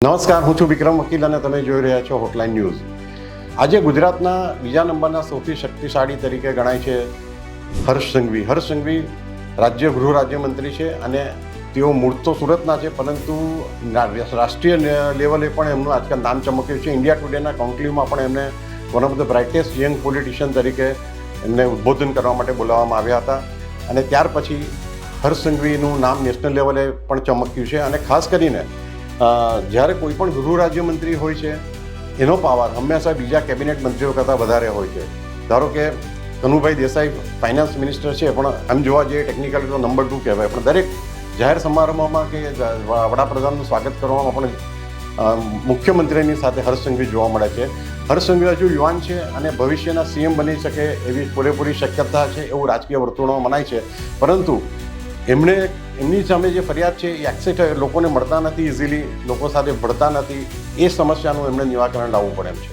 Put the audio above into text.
નમસ્કાર, હું છું વિક્રમ વકીલ અને તમે જોઈ રહ્યા છો હોટલાઇન ન્યૂઝ. આજે ગુજરાતના બીજા નંબરના સૌથી શક્તિશાળી તરીકે ગણાય છે હર્ષ સંઘવી. હર્ષ સંઘવી ગૃહ રાજ્યમંત્રી છે અને તેઓ મૂળ તો સુરતના છે, પરંતુ રાષ્ટ્રીય લેવલે પણ એમનું આજકાલ નામ ચમક્યું છે. ઇન્ડિયા ટુડેના કોન્ક્લેવમાં પણ એમને one of the brightest young politician તરીકે એમને ઉદ્બોધન કરવા માટે બોલાવવામાં આવ્યા હતા. અને ત્યાર પછી હર્ષ સંઘવીનું નામ નેશનલ લેવલે પણ ચમક્યું છે. અને ખાસ કરીને જ્યારે કોઈ પણ ગૃહ રાજ્યમંત્રી હોય છે એનો પાવર હંમેશા બીજા કેબિનેટ મંત્રીઓ કરતાં વધારે હોય છે. ધારો કે કનુભાઈ દેસાઈ ફાઇનાન્સ મિનિસ્ટર છે, પણ આમ જોવા જઈએ ટેકનિકલી તો નંબર 2 કહેવાય, પણ દરેક જાહેર સમારંભમાં કે વડાપ્રધાનનું સ્વાગત કરવામાં પણ મુખ્યમંત્રીની સાથે હર્ષ સંઘવી જોવા મળે છે. હર્ષ સંઘવી હજુ યુવાન છે અને ભવિષ્યના સીએમ બની શકે એવી પૂરેપૂરી શક્યતા છે એવું રાજકીય વર્તુળોમાં મનાય છે. પરંતુ એમની સામે જે ફરિયાદ છે એ એક્સેપ્ટ લોકોને મળતા નથી, ઇઝીલી લોકો સાથે ભળતા નથી. એ સમસ્યાનું એમણે નિરાકરણ લાવવું પડે એમ છે.